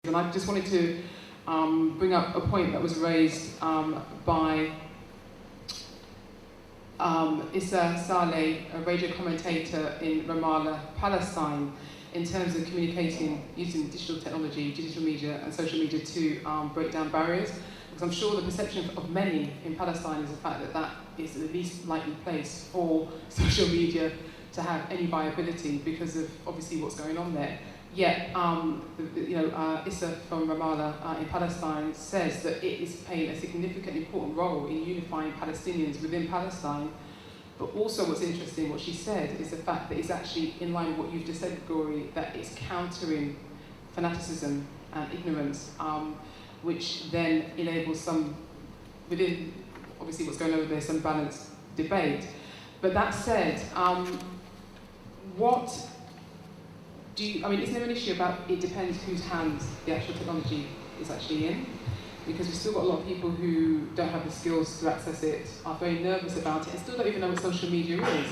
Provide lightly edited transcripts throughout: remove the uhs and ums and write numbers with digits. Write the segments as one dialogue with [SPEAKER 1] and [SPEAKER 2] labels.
[SPEAKER 1] And I just wanted to bring up a point that was raised by Issa Saleh, a radio commentator in Ramallah, Palestine, in terms of communicating using digital technology, digital media and social media to break down barriers. Because I'm sure the perception of many in Palestine is the fact that that is the least likely place for social media to have any viability because of obviously what's going on there. Yet, Issa from Ramallah in Palestine says that it is playing a significant, important role in unifying Palestinians within Palestine. But also what's interesting, what she said, is the fact that it's actually in line with what you've just said, Glory, that it's countering fanaticism and ignorance, which then enables some, within obviously what's going on there, some balanced debate. But that said, isn't there an issue about it depends whose hands the actual technology is actually in? Because we've still got a lot of people who don't have the skills to access it, are very nervous about it, and still don't even know what social media is.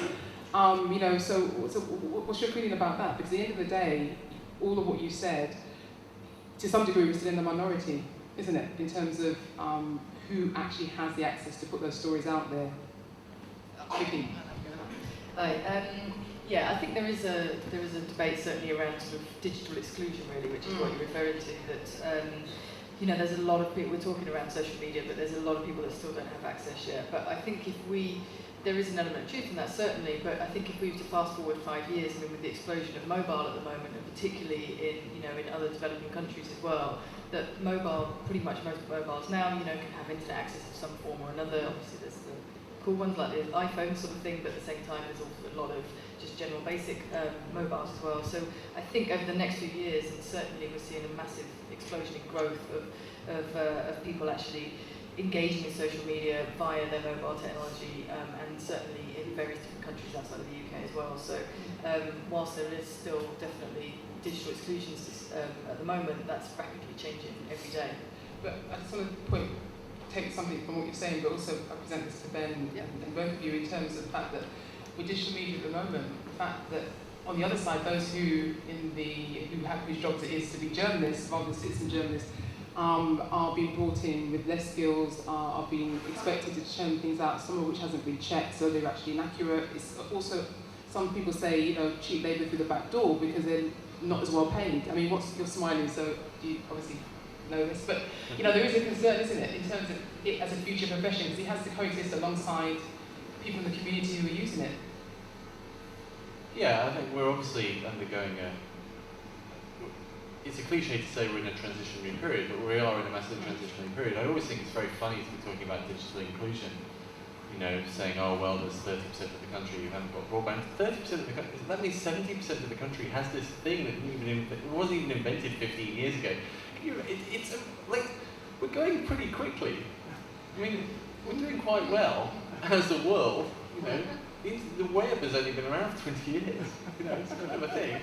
[SPEAKER 1] So what's your feeling about that? Because at the end of the day, all of what you said, to some degree, we're still in the minority, isn't it? In terms of who actually has the access to put those stories out there. Vicky.
[SPEAKER 2] Yeah, I think there is a debate certainly around sort of digital exclusion, really, which is what you're referring to. That there's a lot of people, we're talking around social media, but there's a lot of people that still don't have access yet. But I think there is an element of truth in that, certainly. But I think if we were to fast forward 5 years, with the explosion of mobile at the moment, and particularly in other developing countries as well, that pretty much most mobiles now, can have internet access of some form or another. Obviously, there's the cool ones like the iPhone sort of thing, but at the same time, there's also a lot of just general basic mobiles as well. So I think over the next few years, and certainly we're seeing a massive explosion in growth of people actually engaging in social media via their mobile technology, and certainly in various different countries outside of the UK as well. So whilst there is still definitely digital exclusions at the moment, that's rapidly changing every day.
[SPEAKER 1] But I just want to take something from what you're saying, but also I present this to Ben and both of you in terms of the fact that with digital media at the moment, the fact that on the other side, those whose jobs it is to be journalists rather than citizen journalists are being brought in with less skills, are being expected to churn things out, some of which hasn't been checked, so they're actually inaccurate. It's also, some people say, cheap labour through the back door because they're not as well paid. You're smiling, so you obviously know this, but there is a concern, isn't it, in terms of it as a future profession, because it has to coexist alongside people in the community who are using it.
[SPEAKER 3] Yeah, I think we're obviously undergoing it's a cliche to say we're in a transitionary period, but we are in a massive transitionary period. I always think it's very funny to be talking about digital inclusion, saying, oh, well, there's 30% of the country who haven't got broadband. 30% of the country, that means 70% of the country has this thing that wasn't even invented 15 years ago. We're going pretty quickly. We're doing quite well as a world, The web has only been around for 20 years, it's kind of a thing.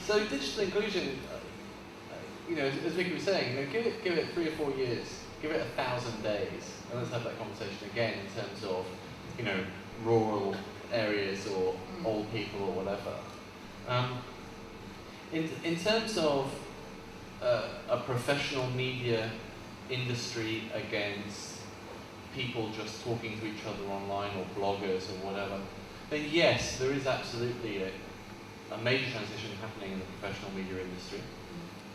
[SPEAKER 3] So digital inclusion, as Vicky was saying, give it 3 or 4 years, give it 1,000 days, and let's have that conversation again in terms of, rural areas or old people or whatever. In terms of a professional media industry against people just talking to each other online or bloggers or whatever, then yes, there is absolutely a major transition happening in the professional media industry.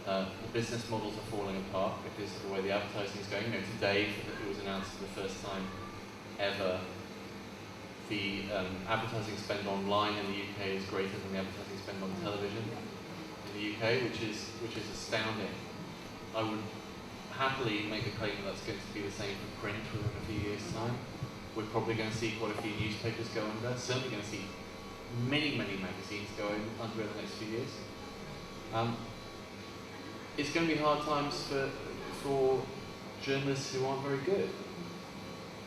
[SPEAKER 3] The business models are falling apart because of the way the advertising is going. Today it was announced for the first time ever the advertising spend online in the UK is greater than the advertising spend on television in the UK, which is astounding. I would happily make a claim that that's going to be the same for print within a few years' time. We're probably going to see quite a few newspapers go under, certainly going to see many magazines go under in the next few years. It's going to be hard times for journalists who aren't very good.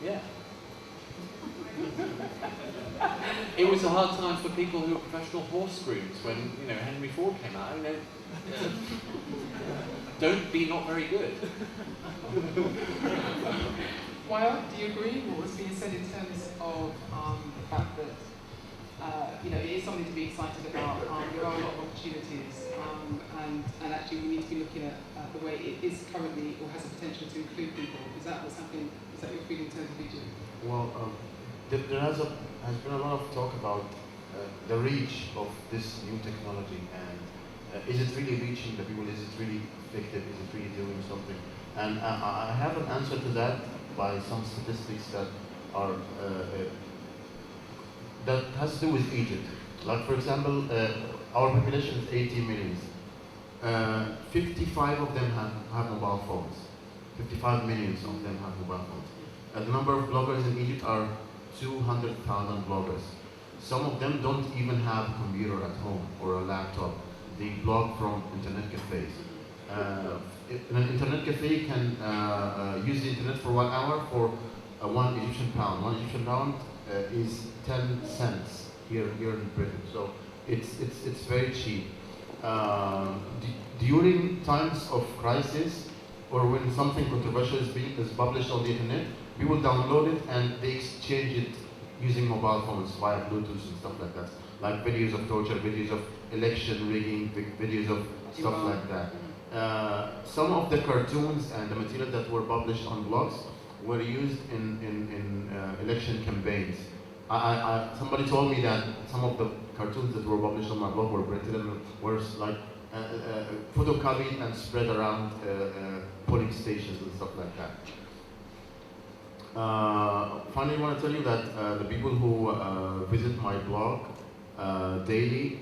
[SPEAKER 3] Yeah. It was a hard time for people who were professional horse grooms when Henry Ford came out. Don't be not very good.
[SPEAKER 1] Well, do you agree with what was being said in terms of the fact that it is something to be excited about. There are a lot of opportunities, and actually we need to be looking at the way it is currently or has the potential to include people. Is that what's happening? Is that your feeling in terms of video?
[SPEAKER 4] Well, there has been a lot of talk about the reach of this new technology, and is it really reaching the people? Is it really effective? Is it really doing something? And I have an answer to that by some statistics that are that has to do with Egypt. Like for example, our population is 80 million. 55 of them have mobile phones. 55 million of them have mobile phones. The number of bloggers in Egypt are 200,000 bloggers. Some of them don't even have a computer at home or a laptop. They blog from internet cafes. An internet cafe can use the internet for 1 hour for £1 Egyptian pound. £1 Egyptian pound is 10 cents here in Britain. So it's very cheap. During times of crisis or when something controversial is published on the internet, people download it and they exchange it using mobile phones via Bluetooth and stuff like that. Like videos of torture, videos of election rigging, videos of stuff like that. Some of the cartoons and the material that were published on blogs were used in election campaigns. Somebody told me that some of the cartoons that were published on my blog were printed and were like photocopied and spread around polling stations and stuff like that. Finally, I want to tell you that the people who visit my blog daily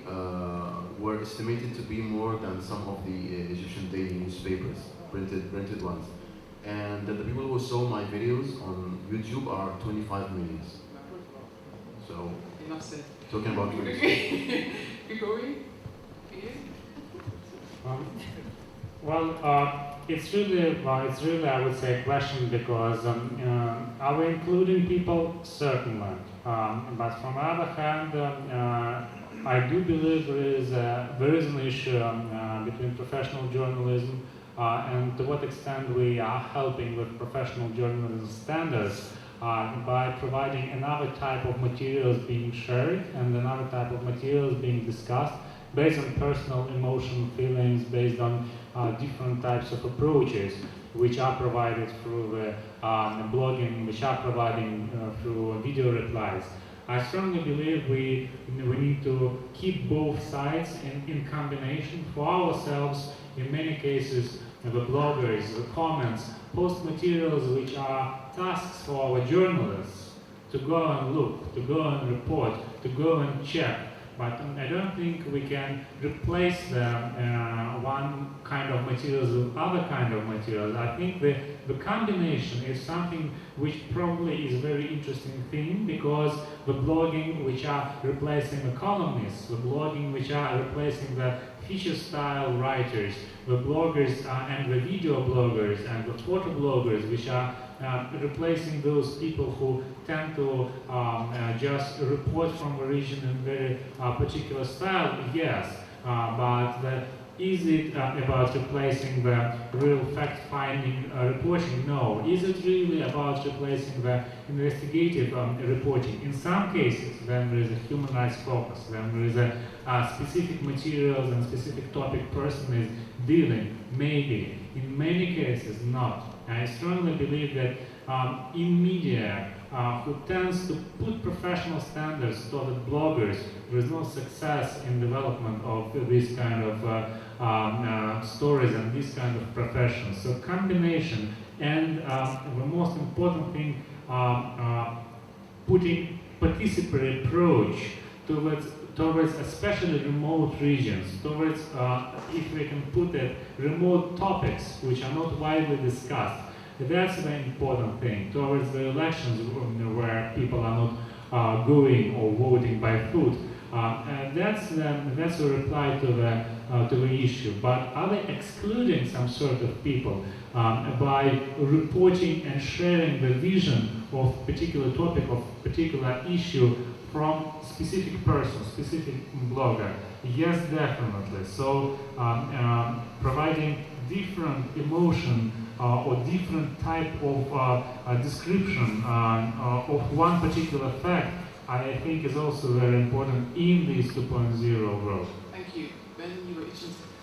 [SPEAKER 4] were estimated to be more than some of the Egyptian daily newspapers, printed ones. And the people who saw my videos on YouTube are 25 million. So, talking about
[SPEAKER 1] Grigori,
[SPEAKER 5] it's really, I would say, a question because are we including people? Certainly. But from the other hand, I do believe there is an issue between professional journalism and to what extent we are helping with professional journalism standards by providing another type of materials being shared and another type of materials being discussed based on personal emotion, feelings, based on different types of approaches which are provided through the blogging, which are providing through video replies. I strongly believe we need to keep both sides in combination for ourselves. In many cases, the bloggers, the comments, post materials which are tasks for our journalists to go and look, to go and report, to go and check. But I don't think we can replace one kind of materials with other kind of materials. I think the combination is something which probably is a very interesting thing, because the blogging which are replacing the columnists, the blogging which are replacing the feature style writers, the bloggers and the video bloggers and the photo bloggers which are replacing those people who tend to just report from a region in very particular style, yes, but is it about replacing the real fact-finding reporting? No. Is it really about replacing the investigative reporting? In some cases, when there is a human rights focus, when there is a specific materials and specific topic person is dealing, maybe. In many cases, not. I strongly believe that in media, who tends to put professional standards toward bloggers, there is no success in development of this kind of stories and this kind of professions. So combination and the most important thing, putting participatory approach towards especially remote regions, towards, if we can put it, remote topics which are not widely discussed. That's a very important thing. Towards the elections where people are not going or voting by foot, that's a reply to the issue. But are they excluding some sort of people by reporting and sharing the vision of particular topic, of particular issue from specific person, specific blogger? Yes, definitely. So providing different emotion or different type of description of one particular fact I think is also very important in this 2.0 world.
[SPEAKER 1] Thank you. Ben, you were itching to